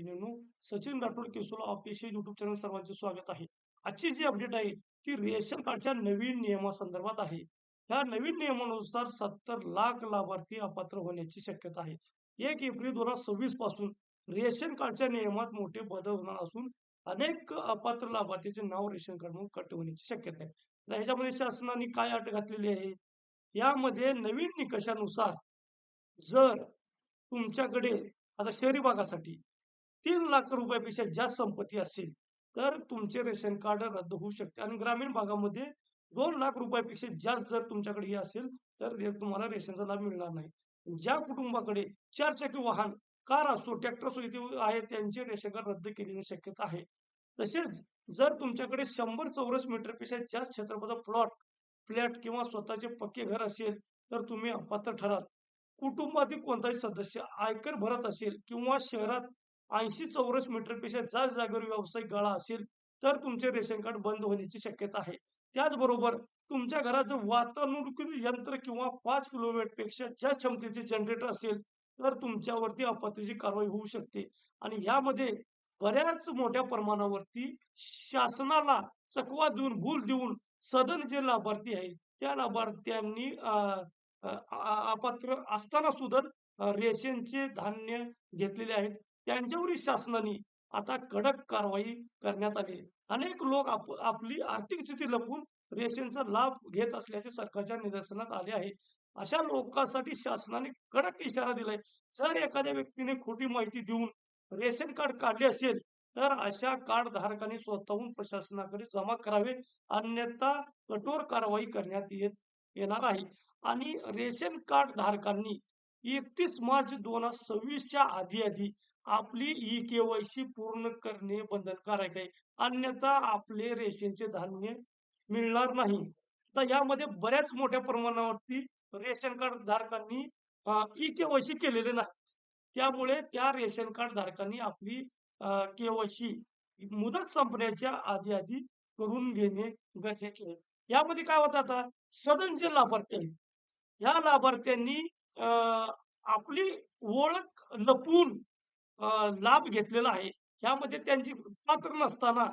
भगिनींनो, सचिन राठोड केसोला official YouTube channel सर्वांचे स्वागत आहे. आजची जी अपडेट आहे ती रेशन कार्डच्या नवीन नियमासंदर्भात आहे. ह्या नवीन नियमानुसार 70 लाख लाभार्थी अपात्र होण्याची शक्यता आहे. 1 एप्रिल 2026 पासून रेशन कार्डच्या नियमात मोठे बदल होणार असून अनेक अपात्र लाभार्थीचे नाव रेशन कार्डमधून कट होण्याची शक्यता आहे. आता ह्याच्यामध्ये शासनाने काय अट घातलेली आहे? यामध्ये नवीन निकषानुसार जर तुमच्याकडे आता शहरी भागासाठी 3 लाख रुपयापेक्षा जास्त संपत्ती असेल, तर तुमचे रेशन कार्ड रद्द होऊ शकते आणि ग्रामीण भागामध्ये 2 लाख रुपयापेक्षा जास्त जर तुमच्याकडे हे असेल, तर तुम्हाला रेशनचा लाभ मिळणार नाही. ज्या कुटुंबाकडे 4 चाकी वाहन, कार असो, ट्रॅक्टर असो इथे आहे, त्यांचे रेशन कार्ड रद्द केलेली शक्यता आहे. तसेच जर तुमच्याकडे 100 चौरस मीटरपेक्षा जास्त क्षेत्रफळाचा फ्लॅट किंवा स्वतःचे पक्के घर असेल, तर तुम्ही अपात्र ठराल. कुटुंबातील कोणताही सदस्य आयकर भरत असेल किंवा शहरात 80 चौरस मीटरपेक्षा जास्त जागेवर व्यावसायिक गाळा असेल, तर तुमचे रेशन कार्ड बंद होण्याची शक्यता आहे. त्याचबरोबर तुमच्या घरात जर वातानुकूलित यंत्र किंवा 5 किलोवॅटपेक्षा जास्त क्षमतेचे जनरेटर असेल, तर तुमच्यावरती अपात्रची कारवाई होऊ शकते. आणि यामध्ये बऱ्याच मोठ्या प्रमाणावरती शासनाला चकवा देऊन, भूल देऊन सदन जे लाभार्थी आहेत, त्या लाभार्थ्यांनी अपात्र असताना सुद्धा रेशनचे धान्य घेतलेले आहेत. त्यांच्यावरही शासनाने आता कडक कारवाई करण्यात आली आहे. अनेक लोक आपली आर्थिक स्थिती लपवून रेशनचा लाभ घेत असल्याचे सरकारच्या निदर्शनास आले आहे. अशा लोकांसाठी शासनाने कडक इशारा दिलाय. जर एखाद्या व्यक्तीने खोटी माहिती देऊन रेशन कार्ड काढले असेल, तर अशा कार्ड धारकांनी स्वतःहून प्रशासनाकडे जमा करावे, अन्यथा कठोर कारवाई करण्यात येणार आहे. आणि रेशन कार्ड धारकांनी 31 मार्च 2026च्या आधी आपली ई-के-वाय-सी पूर्ण करणे बंधनकारक आहे. अन्यथा आपले रेशनचे धान्य मिळणार नाही. तर यामध्ये बऱ्याच मोठ्या प्रमाणावरती रेशन कार्ड धारकांनी ई-के-वाय-सी केलेले नाही. त्यामुळे त्या रेशन कार्ड धारकांनी आपली के-वाय-सी मुदत संपण्याच्या आधी करून घेणे गरजेचे आहे. यामध्ये काय होतं आता सदन जे लाभार्थी आहेत, या लाभार्थ्यांनी आपली ओळख लपवून लाभ घेतलेला आहे. यामध्ये त्यांची पात्र नसताना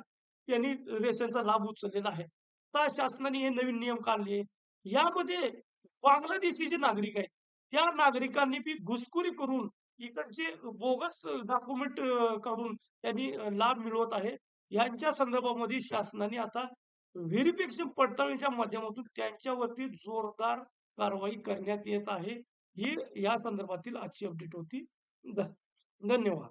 त्यांनी रेशनचा लाभ उचललेला आहे. आता शासनाने हे नवीन नियम काढले. यामध्ये बांगलादेशी जे नागरिक आहेत, त्या नागरिकांनी बी घुसखोरी करून इकडचे बोगस डॉक्युमेंट काढून त्यांनी लाभ मिळवत आहे. यांच्या संदर्भामध्ये शासनाने आता व्हेरिफिकेशन पडताळणीच्या माध्यमातून त्यांच्यावरती जोरदार कारवाई करण्यात येत आहे. ही या संदर्भातील आजची अपडेट होती. धन्यवाद.